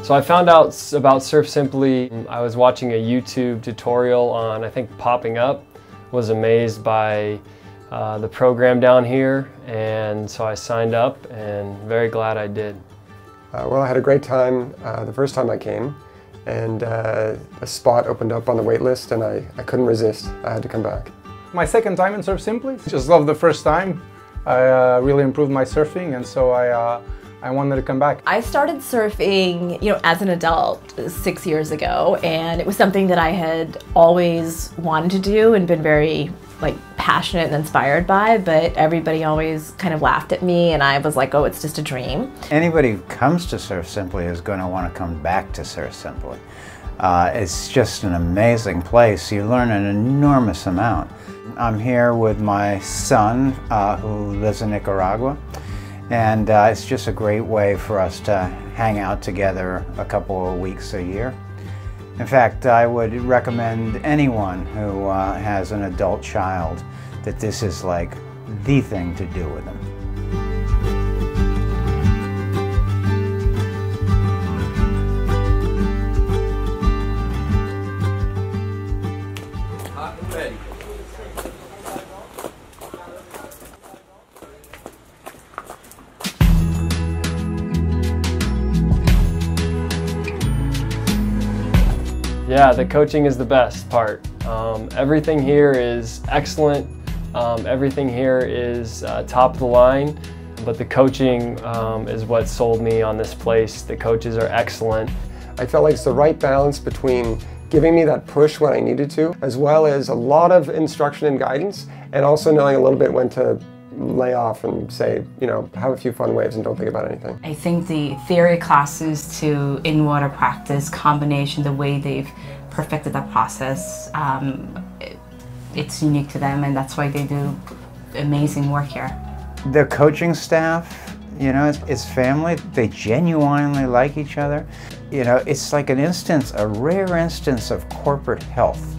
So I found out about Surf Simply. I was watching a YouTube tutorial on, I think, popping up. Was amazed by the program down here, and so I signed up and very glad I did. Well, I had a great time the first time I came, and a spot opened up on the wait list and I couldn't resist. I had to come back. My second time in Surf Simply. Just loved the first time. I really improved my surfing, and so I wanted to come back. I started surfing, as an adult 6 years ago, and it was something that I had always wanted to do and been very passionate and inspired by, but everybody always kind of laughed at me, and I was like, oh, it's just a dream. Anybody who comes to Surf Simply is going to want to come back to Surf Simply. It's just an amazing place. You learn an enormous amount. I'm here with my son who lives in Nicaragua, and it's just a great way for us to hang out together a couple of weeks a year. In fact, I would recommend anyone who has an adult child that this is like the thing to do with them. Hot and ready. Yeah, the coaching is the best part. Everything here is excellent. Everything here is top of the line, but the coaching is what sold me on this place. The coaches are excellent. I felt like it's the right balance between giving me that push when I needed to, as well as a lot of instruction and guidance, and also knowing a little bit when to lay off and say, have a few fun waves and don't think about anything. I think the theory classes to in-water practice combination, the way they've perfected that process, it's unique to them, and that's why they do amazing work here. The coaching staff, it's family. They genuinely like each other. It's like a rare instance of corporate health.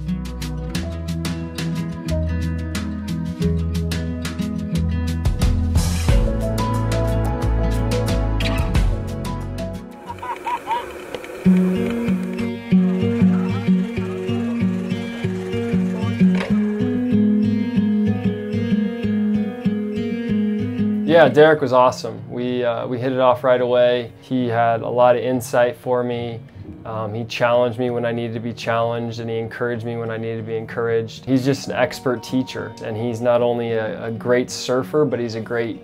Yeah, Derek was awesome. We hit it off right away. He had a lot of insight for me. He challenged me when I needed to be challenged, and he encouraged me when I needed to be encouraged. He's just an expert teacher, and he's not only a great surfer, but he's a great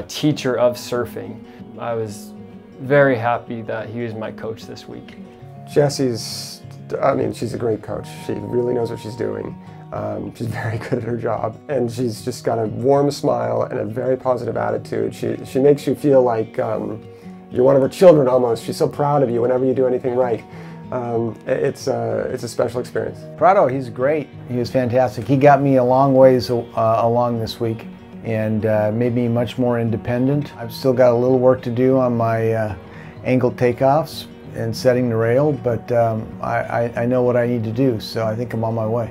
teacher of surfing. I was very happy that he was my coach this week. Jessie's, she's a great coach. She really knows what she's doing. She's very good at her job, and she's just got a warm smile and a very positive attitude. She makes you feel like you're one of her children almost. She's so proud of you whenever you do anything right. It's a special experience. Prado, he's great. He was fantastic. He got me a long ways along this week and made me much more independent. I've still got a little work to do on my angle takeoffs and setting the rail, but I know what I need to do, so I think I'm on my way.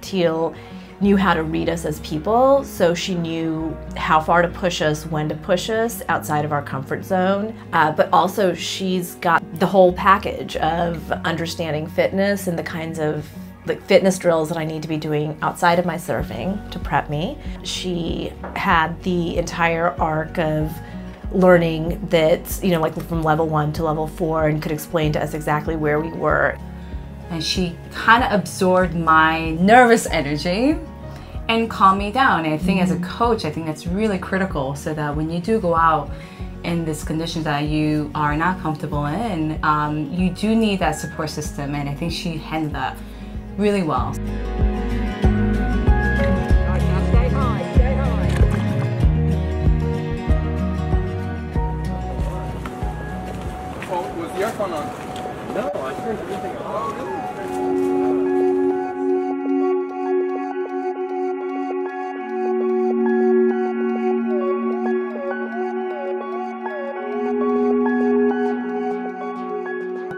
Teal knew how to read us as people, so she knew how far to push us, when to push us outside of our comfort zone. But also she's got the whole package of understanding fitness and the kinds of fitness drills that I need to be doing outside of my surfing to prep me. She had the entire arc of learning that, from level 1 to level 4, and could explain to us exactly where we were. And she kind of absorbed my nervous energy and calmed me down. And I think as a coach, I think that's really critical, so that when you do go out in these conditions that you are not comfortable in, you do need that support system, and I think she handled that really well. Stay high, stay high. Oh, was the aircon on? No, I turned everything on.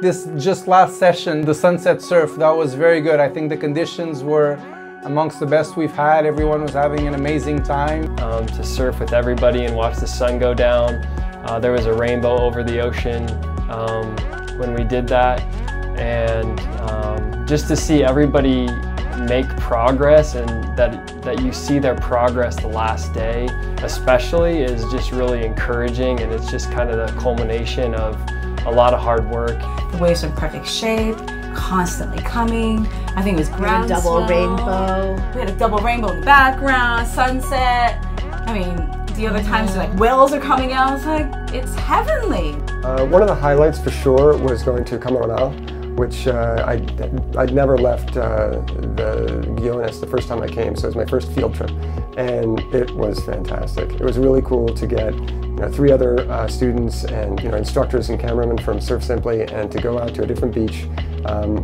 This just last session, the sunset surf, that was very good. I think the conditions were amongst the best we've had. Everyone was having an amazing time. To surf with everybody and watch the sun go down. There was a rainbow over the ocean. when we did that, and just to see everybody make progress and that you see their progress the last day especially is just really encouraging, and it's just kind of the culmination of a lot of hard work. The waves are in perfect shape, constantly coming. I think it was ground double swell. rainbow. We had a double rainbow in the background, sunset. I mean, the other times like whales are coming out. It's like, it's heavenly. One of the highlights for sure was going to Camaronal, which I'd never left the Guiones the first time I came, so it was my first field trip, and it was fantastic. It was really cool to get 3 other students and instructors and cameramen from Surf Simply, and to go out to a different beach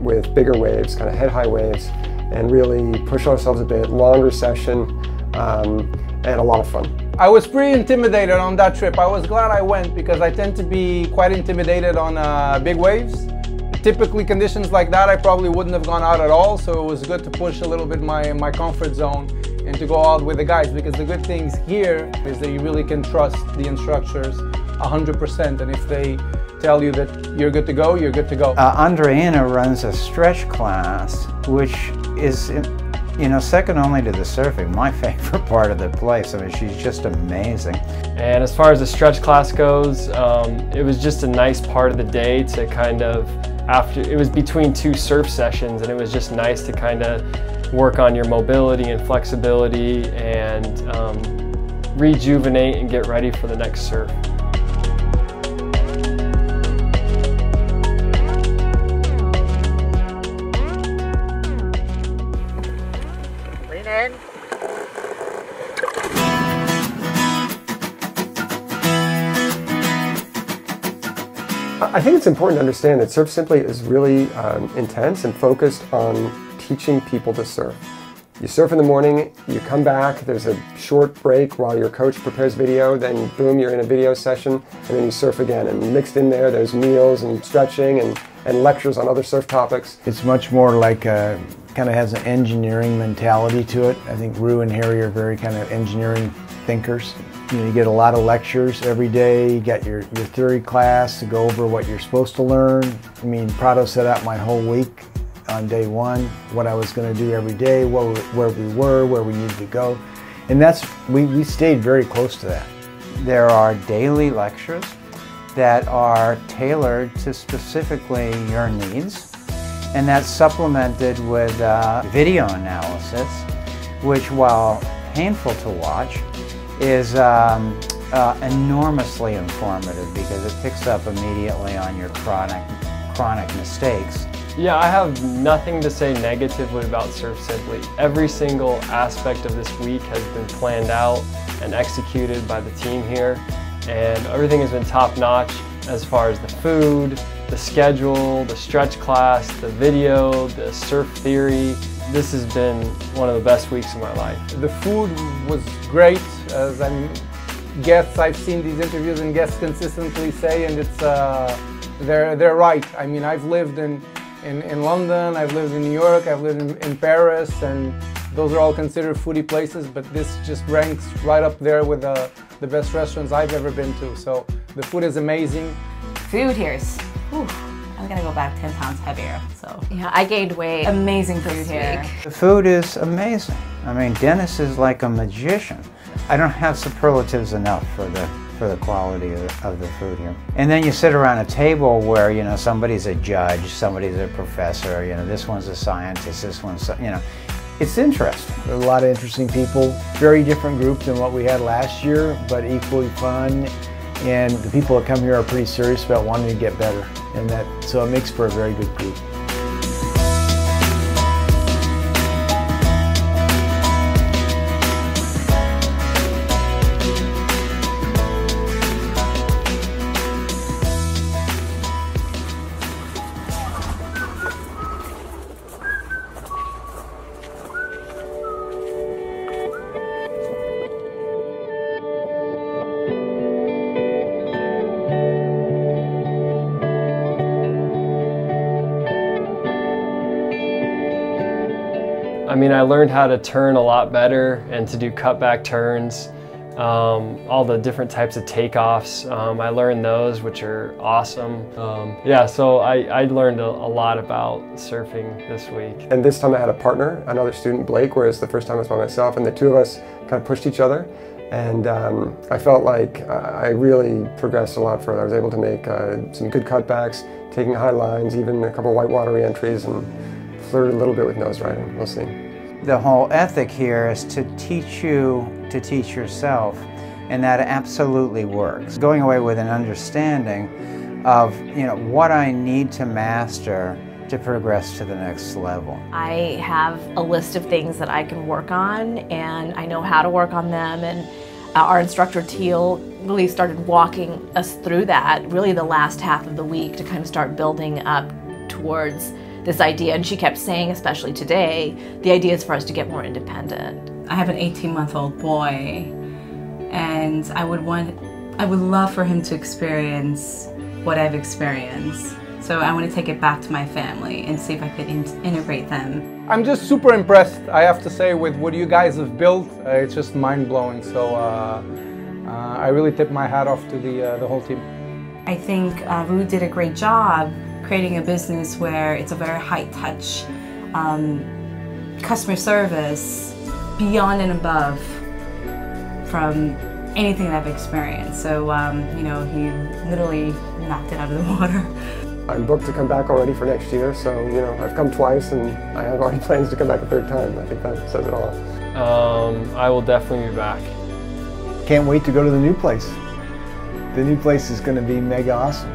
with bigger waves, kind of head-high waves, and really push ourselves a bit, longer session, and a lot of fun. I was pretty intimidated on that trip. I was glad I went because I tend to be quite intimidated on big waves. Typically conditions like that I probably wouldn't have gone out at all, so it was good to push a little bit my comfort zone and to go out with the guys, because the good things here is that you really can trust the instructors 100%, and if they tell you that you're good to go, you're good to go. Andreina runs a stretch class, which is second only to the surfing, my favorite part of the place. I mean, she's just amazing. And as far as the stretch class goes, it was just a nice part of the day to kind of, it was between 2 surf sessions, and it was just nice to kind of work on your mobility and flexibility and rejuvenate and get ready for the next surf. Lean in. I think it's important to understand that Surf Simply is really intense and focused on teaching people to surf. You surf in the morning, you come back, there's a short break while your coach prepares video, then boom, you're in a video session, and then you surf again. And mixed in there's meals and stretching and lectures on other surf topics. It's much more like kind of has an engineering mentality to it. I think Rue and Harry are very kind of engineering thinkers. You get a lot of lectures every day. You got your theory class to go over what you're supposed to learn. I mean, Prado set out my whole week on day 1, what I was going to do every day, where we were, where we needed to go. And we stayed very close to that. There are daily lectures that are tailored to specifically your needs, and that's supplemented with video analysis, which, while painful to watch, is enormously informative because it picks up immediately on your chronic mistakes. Yeah, I have nothing to say negatively about Surf Simply. Every single aspect of this week has been planned out and executed by the team here, and everything has been top-notch as far as the food, the schedule, the stretch class, the video, the surf theory. This has been one of the best weeks of my life. The food was great, as I've seen these interviews and guests consistently say, and it's they're right. I mean, I've lived in London, I've lived in New York, I've lived in Paris, and those are all considered foodie places, but this just ranks right up there with the best restaurants I've ever been to. So the food is amazing. Food here is, I'm gonna go back 10 pounds heavier, so. Yeah, I gained weight. Amazing food here. The food is amazing. I mean, Dennis is like a magician. I don't have superlatives enough for the quality of the food here. And then you sit around a table where, somebody's a judge, somebody's a professor, this one's a scientist, this one's, it's interesting. There are a lot of interesting people, very different group than what we had last year, but equally fun. And the people that come here are pretty serious about wanting to get better, and so it makes for a very good group. I mean, I learned how to turn a lot better and to do cutback turns. all the different types of takeoffs. I learned those, which are awesome. Yeah, so I learned a lot about surfing this week. And this time I had a partner, another student, Blake, whereas the first time I was by myself, and the two of us kind of pushed each other. And I felt like I really progressed a lot further. I was able to make some good cutbacks, taking high lines, even a couple whitewater re-entries, and flirted a little bit with nose riding. We'll see. The whole ethic here is to teach you to teach yourself, and that absolutely works. Going away with an understanding of, you know, what I need to master to progress to the next level. I have a list of things that I can work on, and I know how to work on them, and our instructor Teal really started walking us through that really the last half of the week to kind of start building up towards this idea. And she kept saying, especially today, the idea is for us to get more independent. I have an 18-month-old boy, and I would love for him to experience what I've experienced. So I want to take it back to my family and see if I could integrate them. I'm just super impressed, I have to say, with what you guys have built. It's just mind-blowing. So I really tip my hat off to the whole team. I think Rue did a great job creating a business where it's a very high-touch customer service beyond and above from anything that I've experienced. So, you know, he literally knocked it out of the water. I'm booked to come back already for next year, so, you know, I've come twice and I have already plans to come back a third time. I think that says it all. I will definitely be back. Can't wait to go to the new place. The new place is going to be mega awesome.